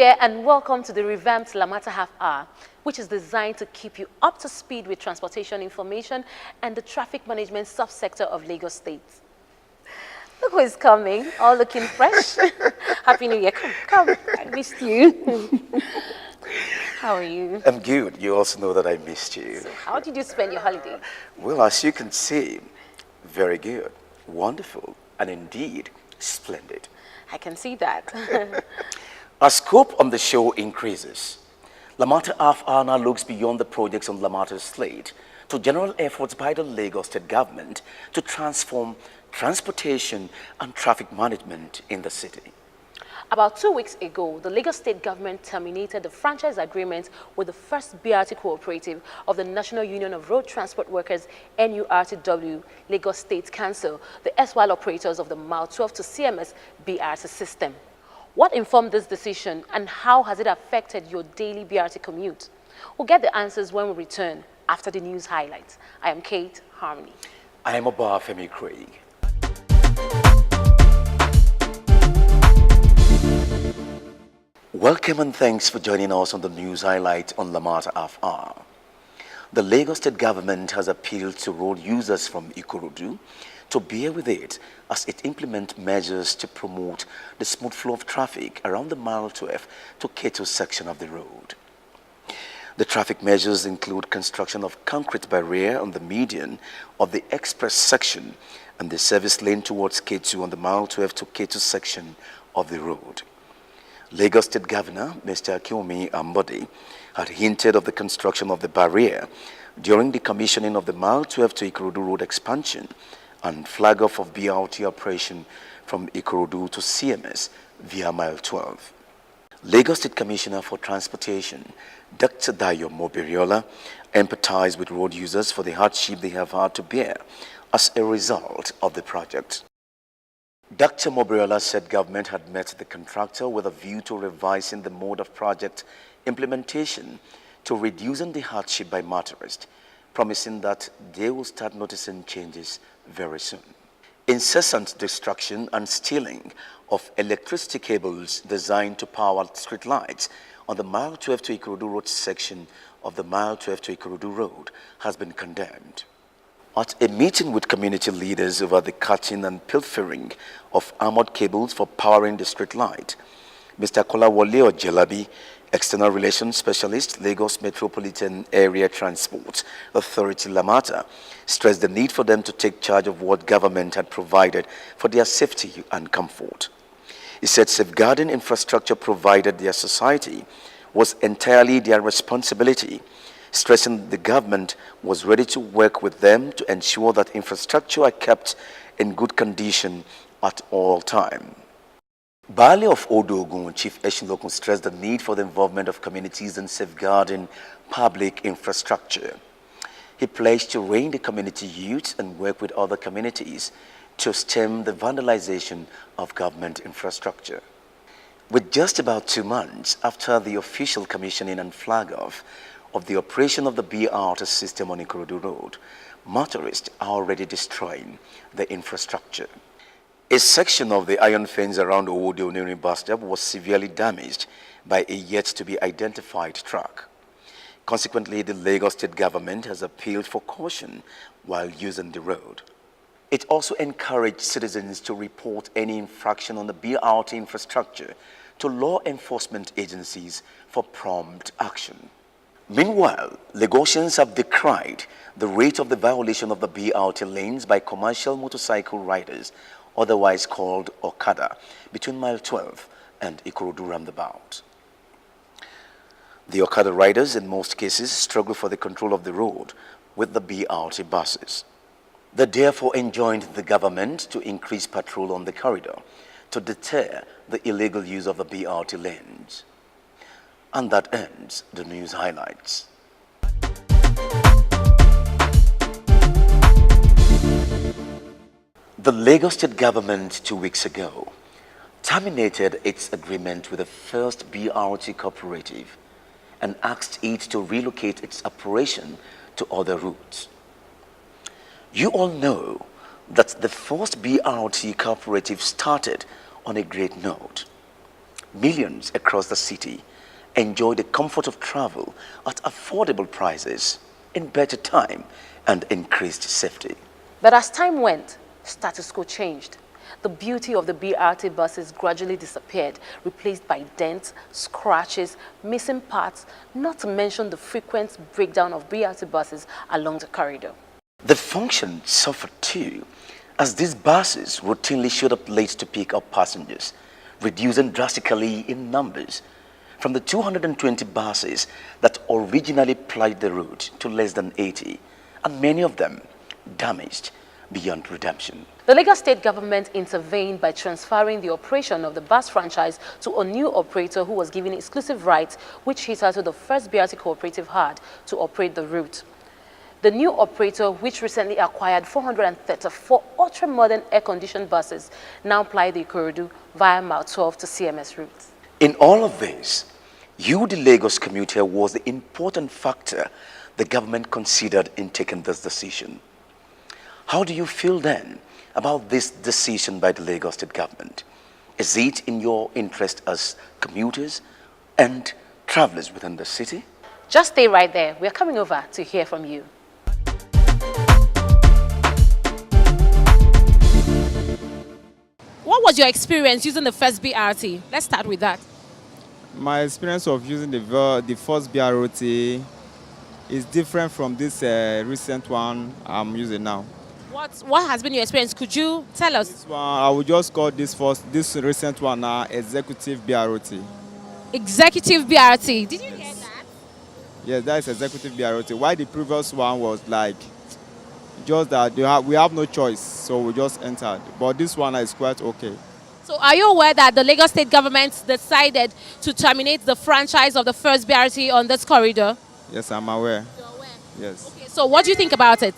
there, and welcome to the revamped Lamata Half Hour, which is designed to keep you up to speed with transportation information and the traffic management subsector of Lagos State. Look who is coming, all looking fresh. Happy New Year. Come. I missed you. How are you? I'm good. You also know that I missed you. So how did you spend your holiday? Well, as you can see, very good, wonderful, and indeed splendid. I can see that. Our scope on the show increases. Lamata Half Hour now looks beyond the projects on Lamata's slate to general efforts by the Lagos State government to transform transportation and traffic management in the city. About 2 weeks ago, the Lagos State government terminated the franchise agreement with the first BRT cooperative of the National Union of Road Transport Workers, NURTW, Lagos State Council, the S10 operators of the Mile 12 to CMS BRT system. What informed this decision, and how has it affected your daily BRT commute? We'll get the answers when we return after the news highlights. I am Kate Harmony. I am Obafemi Craig. Welcome and thanks for joining us on the news highlight on Lamata Half Hour. The Lagos State government has appealed to road users from Ikorodu to bear with it as it implements measures to promote the smooth flow of traffic around the Mile 12 to Ketu section of the road. The traffic measures include construction of concrete barrier on the median of the express section and the service lane towards Ketu on the Mile 12 to Ketu section of the road. Lagos State Governor, Mr. Akiomi Ambode, had hinted of the construction of the barrier during the commissioning of the Mile 12 to Ikorodu Road expansion and flag off of BRT operation from Ikorodu to CMS via Mile 12. Lagos State Commissioner for Transportation, Dr. Dayo Mobiriola, empathized with road users for the hardship they have had to bear as a result of the project. Dr. Mobiriola said government had met the contractor with a view to revising the mode of project implementation to reducing the hardship by motorists, promising that they will start noticing changes very soon. Incessant destruction and stealing of electricity cables designed to power street lights on the Mile 12 to Ikorodu Road section of the Mile 12 to Ikorodu Road has been condemned. At a meeting with community leaders over the cutting and pilfering of armored cables for powering the street light, Mr. Kolawole Ojelabi, External Relations Specialist, Lagos Metropolitan Area Transport Authority Lamata, stressed the need for them to take charge of what government had provided for their safety and comfort. He said safeguarding infrastructure provided their society was entirely their responsibility, stressing the government was ready to work with them to ensure that infrastructure are kept in good condition at all times. Baale of Odogun, Chief Eshinlokun, stressed the need for the involvement of communities in safeguarding public infrastructure. He pledged to rein the community youth and work with other communities to stem the vandalization of government infrastructure. With just about 2 months after the official commissioning and flag off of the operation of the BRT system on Ikorodu Road, motorists are already destroying the infrastructure. A section of the iron fence around Owode Oniri bus stop was severely damaged by a yet-to-be-identified truck. Consequently, the Lagos State government has appealed for caution while using the road. It also encouraged citizens to report any infraction on the BRT infrastructure to law enforcement agencies for prompt action. Meanwhile, Lagosians have decried the rate of the violation of the BRT lanes by commercial motorcycle riders, otherwise called Okada, between Mile 12 and Ikorodu roundabout. The Okada riders in most cases struggle for the control of the road with the BRT buses. They therefore enjoined the government to increase patrol on the corridor to deter the illegal use of the BRT lanes. And that ends the news highlights. The Lagos State government 2 weeks ago terminated its agreement with the first BRT cooperative and asked it to relocate its operation to other routes. You all know that the first BRT cooperative started on a great note. millions across the city enjoy the comfort of travel at affordable prices, in better time, and increased safety. But as time went, status quo changed. The beauty of the BRT buses gradually disappeared, replaced by dents, scratches, missing parts, not to mention the frequent breakdown of BRT buses along the corridor. The function suffered too, as these buses routinely showed up late to pick up passengers, reducing drastically in numbers from the 220 buses that originally plied the route to less than 80, and many of them damaged beyond redemption. The Lagos State government intervened by transferring the operation of the bus franchise to a new operator who was given exclusive rights, which he titled the first BRT cooperative had to operate the route. The new operator, which recently acquired 434 ultra-modern air-conditioned buses, now ply the Ikorodu via Mile 12 to CMS routes. In all of this, you, the Lagos commuter, was the important factor the government considered in taking this decision. How do you feel then about this decision by the Lagos State government? Is it in your interest as commuters and travelers within the city? Just stay right there. We're coming over to hear from you. What was your experience using the first BRT? Let's start with that. My experience of using the first BRT is different from this recent one I'm using now. What has been your experience? Could you tell us? This one, I would just call this recent one now executive BRT. Executive BRT. Did you hear that? Yes, that is executive BRT. Why the previous one was like just that we have no choice, so we just entered. But this one is quite okay. So are you aware that the Lagos State government decided to terminate the franchise of the first BRT on this corridor? Yes, I'm aware. You're aware? Yes. Okay, so what do you think about it?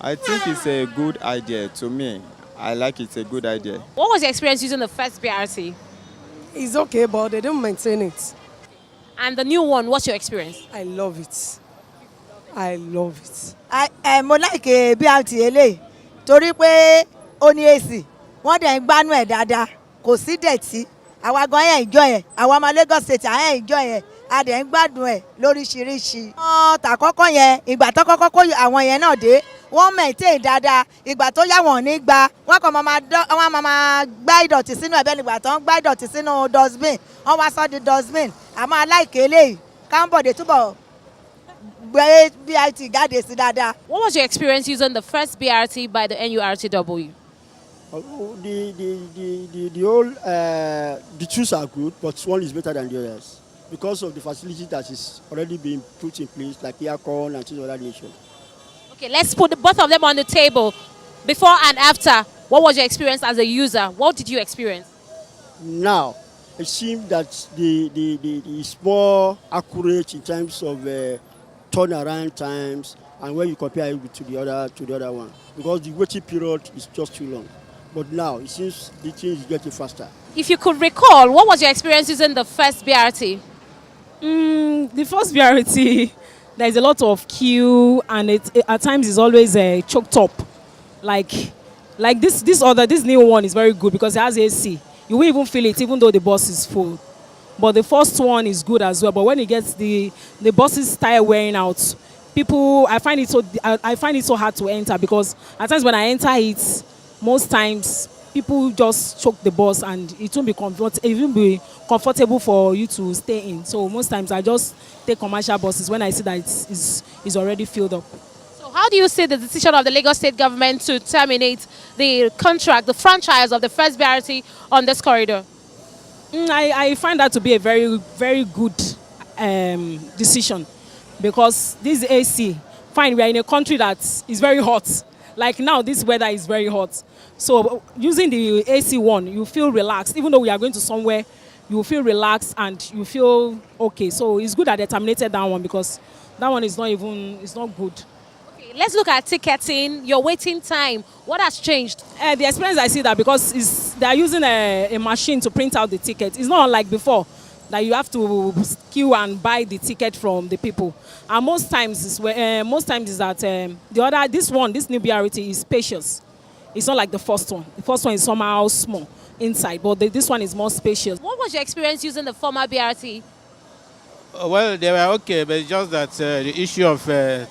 I think it's a good idea to me. I like it's a good idea. What was your experience using the first BRT? It's okay, but they don't maintain it. And the new one, what's your experience? I love it. I love it. Mo like BRT eléyìí torí pé ó ní AC wọ́n dẹ̀ ń gbánú ẹ̀ dáadáa kò sí dẹ̀tí àwa gan ẹ̀ enjoy ẹ̀ àwa ọmọ Lagos State ẹ̀ enjoy ẹ̀ a dẹ̀ ń gbádùn ẹ̀ lóríṣiríṣi. Wọ́n tàkọ́kọ́ yẹn ìgbà tó kọ́kọ́ kó àwọn yẹn náà dé wọ́n maintain dáadáa ìgbà tó yá wọn ní gba wọ́n kàn máa gbá ìdọ̀tí sínú ẹ̀bẹ̀ nígbà tó ń gbá ìdọ̀tí sínú dustbin wọ́n wá sọ́ di dustbin àmọ́ aláìké eléyìí Kámbọ̀dé túbọ̀ gbé BRT jáde sí dáadáa. What was your experience using the first BRT by the NURTW? The two are good, but one is better than the others because of the facility that is already being put in place, like aircon and things of that nature. Okay, let's put both of them on the table. Before and after, what was your experience as a user? What did you experience? Now, it seems that it's more accurate in terms of turnaround times and when you compare it to the other one, because the waiting period is just too long. But now it seems the thing is getting faster. If you could recall, what was your experience using the first BRT? The first BRT, there's a lot of queue, and it at times is always choked up. Like this new one is very good because it has AC. You won't even feel it, even though the bus is full. But the first one is good as well. But when it gets the buses start wearing out, I find it so hard to enter, because at times when I enter it, most times people just choke the bus and it won't be comfortable for you to stay in. So most times I just take commercial buses when I see that it's already filled up. So how do you see the decision of the Lagos State government to terminate the contract, the franchise of the first BRT on this corridor? I find that to be a very, very good decision, because this AC, fine, we are in a country that is very hot. Like now, this weather is very hot. So using the AC one, you feel relaxed. Even though we are going to somewhere, you feel relaxed and you feel okay. So it's good that they terminated that one, because that one is not good. Okay, let's look at ticketing, your waiting time. What has changed? The experience I see that because they are using a machine to print out the ticket. It's not like before that you have to queue and buy the ticket from the people. And most times is that this new BRT is spacious. It's not like the first one. The first one is somehow small. inside, but this one is more spacious. What was your experience using the former BRT? Well, they were okay, but it's just that the issue of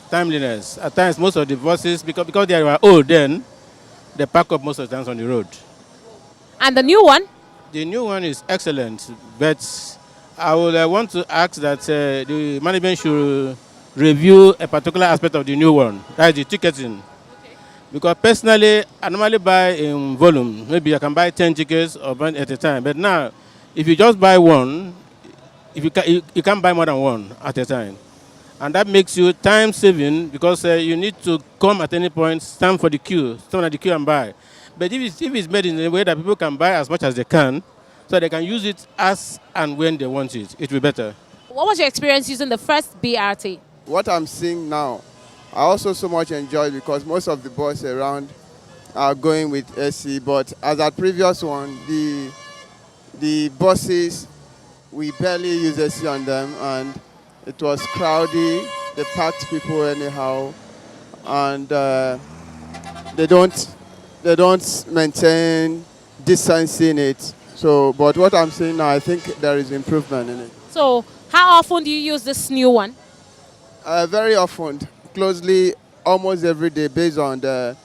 timeliness. At times, most of the buses, because they were old then, they park up most of the times on the road. And the new one? The new one is excellent, but I would want to ask that the management should review a particular aspect of the new one, that is the ticketing. Okay. Because personally, I normally buy in volume. Maybe I can buy 10 tickets or one at a time. But now, if you just buy one, if you can't buy more than one at a time. And that makes you time saving because you need to come at any point, stand at the queue and buy. But if it's made in a way that people can buy as much as they can, so they can use it as and when they want it, it will be better. What was your experience using the first BRT? What I'm seeing now, I also so much enjoy because most of the buses around are going with AC, but as that previous one, the buses, we barely use AC on them, and it was crowded. They packed people anyhow, and they don't maintain distance in it. So, but what I'm saying now, I think there is improvement in it. So, how often do you use this new one? Very often, closely, almost every day, based on the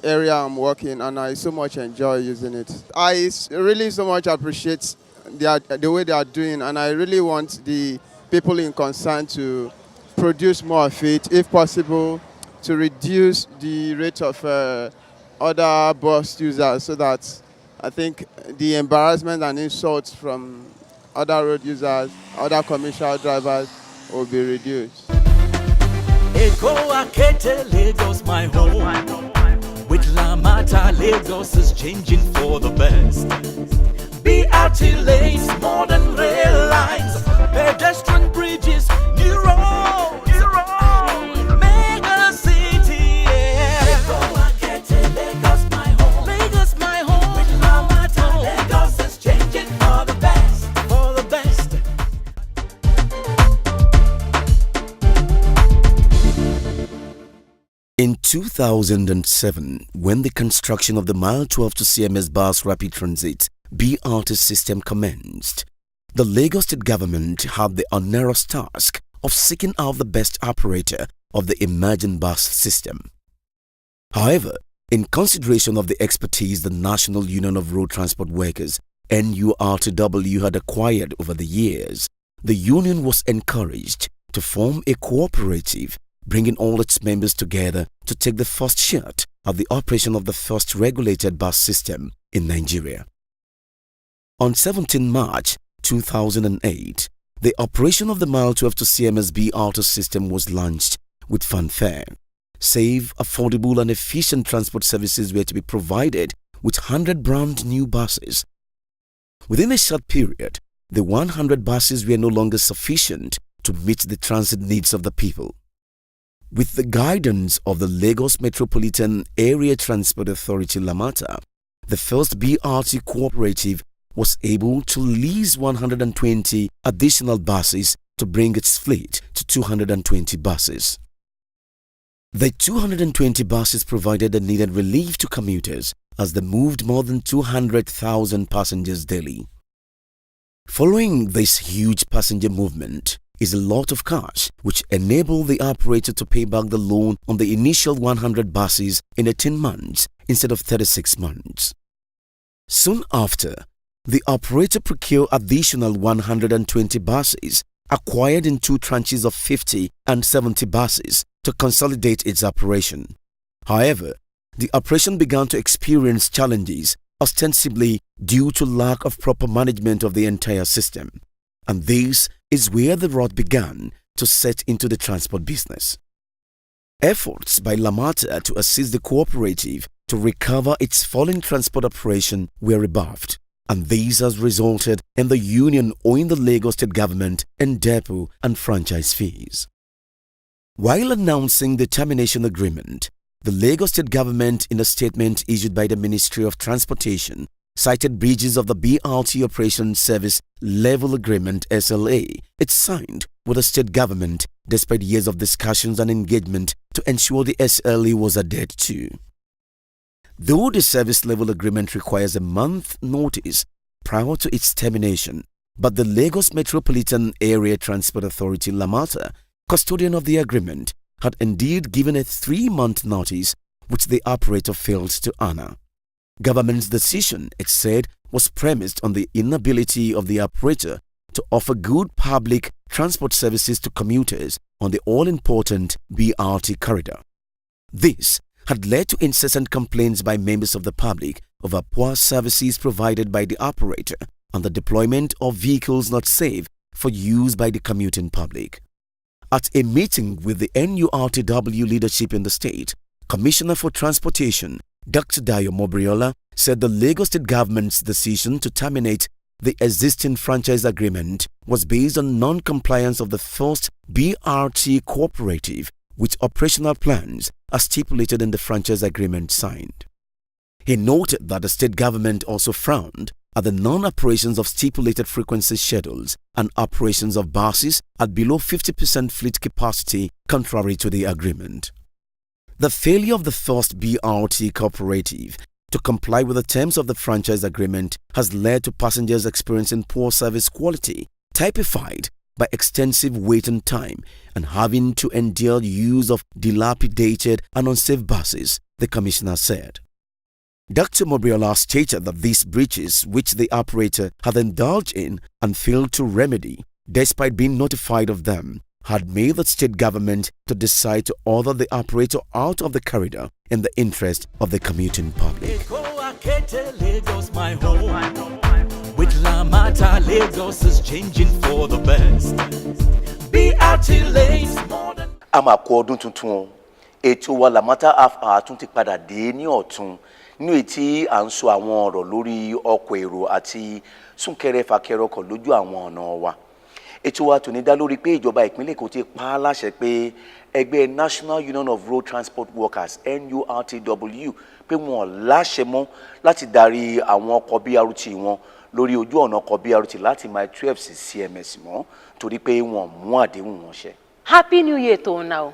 area I'm working, and I so much enjoy using it. I really so much appreciate the way they are doing, and I really want the people in concern to produce more of it, if possible, to reduce the rate of other bus users, so that I think the embarrassment and insults from other road users, other commercial drivers will be reduced. Eko Akete, Lagos, my home. With Lamata, Lagos is changing for the best. BRT lanes, modern rail lines, pedestrian bridges, new roads. Mega city, yeah. Eko Akete, Lagos, my home. Lagos, my home. With Lamata, Lagos is changing for the best. For the best. In 2007, when the construction of the Mile 12 to CMS Bus Rapid Transit BRT system commenced, the Lagos State government had the onerous task of seeking out the best operator of the emerging bus system. However, in consideration of the expertise the National Union of Road Transport Workers NURTW had acquired over the years, the union was encouraged to form a cooperative, bringing all its members together to take the first shot at the operation of the first regulated bus system in Nigeria. On 17 March 2008, the operation of the Mile 12 to CMS BRT system was launched with fanfare. Safe, affordable and efficient transport services were to be provided with 100 brand new buses. Within a short period, the 100 buses were no longer sufficient to meet the transit needs of the people. With the guidance of the Lagos Metropolitan Area Transport Authority Lamata, the first BRT cooperative was able to lease 120 additional buses to bring its fleet to 220 buses. The 220 buses provided the needed relief to commuters as they moved more than 200,000 passengers daily. Following this huge passenger movement is a lot of cash which enabled the operator to pay back the loan on the initial 100 buses in 18 months instead of 36 months. Soon after, the operator procured additional 120 buses acquired in two tranches of 50 and 70 buses to consolidate its operation. However, the operation began to experience challenges, ostensibly due to lack of proper management of the entire system. And this is where the rot began to set into the transport business. Efforts by Lamata to assist the cooperative to recover its fallen transport operation were rebuffed, and this has resulted in the union owing the Lagos State government in depot and franchise fees. While announcing the termination agreement, the Lagos State government, in a statement issued by the Ministry of Transportation, cited breaches of the BRT Operation Service Level Agreement SLA it signed with the state government despite years of discussions and engagement to ensure the SLA was adhered to. Though the service level agreement requires a month notice prior to its termination, but the Lagos Metropolitan Area Transport Authority LAMATA, custodian of the agreement, had indeed given a 3-month notice which the operator failed to honor. Government's decision, it said, was premised on the inability of the operator to offer good public transport services to commuters on the all-important BRT corridor. This had led to incessant complaints by members of the public over poor services provided by the operator and the deployment of vehicles not safe for use by the commuting public. At a meeting with the NURTW leadership in the state, Commissioner for Transportation, Dr. Dayo Mobriola, said the Lagos State government's decision to terminate the existing franchise agreement was based on non-compliance of the first BRT cooperative with operational plans as stipulated in the franchise agreement signed. He noted that the state government also frowned at the non-operations of stipulated frequency schedules and operations of buses at below 50% fleet capacity contrary to the agreement. The failure of the first BRT cooperative to comply with the terms of the franchise agreement has led to passengers experiencing poor service quality, typified by extensive waiting time and having to endure use of dilapidated and unsafe buses, the commissioner said. Dr. Mobriola stated that these breaches, which the operator had indulged in and failed to remedy, despite being notified of them, had made the state government to decide to order the operator out of the corridor in the interest of the commuting public. Lagos, my home. With LAMATA, Lagos is changing for the best. BRT lanes more than. Àmàkù ọdún tuntun, ètò wa LAMATA half-hour tún ti padà dé ní ọ̀tún ní ètí à ń sọ àwọn ọ̀rọ̀ lórí ọkọ̀ èrò àti súnkẹrẹ-fàkẹrẹ ọkọ̀ lójú àwọn ọ̀nà wa. Ètò wa tòní dá lórí pé ìjọba ìpínlẹ̀ Èkó ti pa á láṣẹ pé ẹgbẹ́ National Union of Road Transport Workers NURTW pé wọn láṣẹ mọ́ láti darí àwọn ọkọ̀ BRT wọn lórí ojú ọ̀nà ọkọ̀ BRT láti mile 12 sí CMS mọ́ torí pé wọn mú àdéhùn wọn ṣẹ. Happy New Year to now.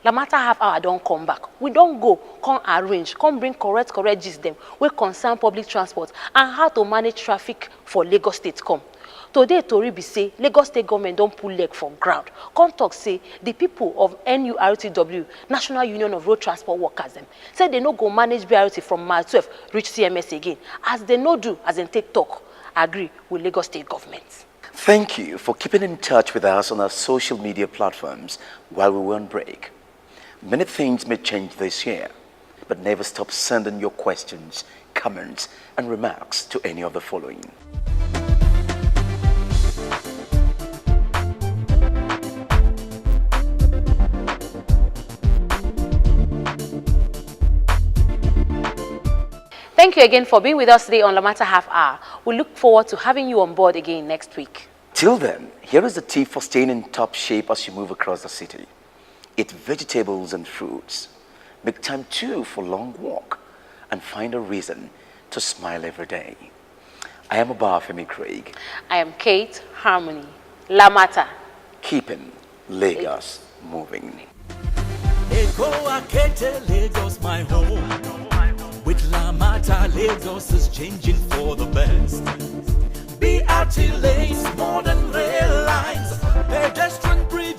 LAMATA half-hour don't come back. We don't go, come arrange, come bring correct gist them. We concern public transport and how to manage traffic for Lagos State come. Today, Tori be say Lagos State government don't pull leg from ground. Come talk say the people of NURTW, National Union of Road Transport Workers, them say they no go manage BRT from mile 12 reach CMS again. As they no do, as in take talk, agree with Lagos State government. Thank you for keeping in touch with us on our social media platforms while we were on break. Many things may change this year, but never stop sending your questions, comments, and remarks to any of the following. Thank you again for being with us today on LAMATA Half Hour. We look forward to having you on board again next week. Till then, here is the tip for staying in top shape as you move across the city. Eat vegetables and fruits. Make time too for long walk and find a reason to smile every day. I am Obafemi Craig. I am Kate Harmony. LAMATA. Keeping Lagos moving. Lagos, my home. With LAMATA, Lagos is changing for the best. BRT lanes, modern rail lines, pedestrian bridges.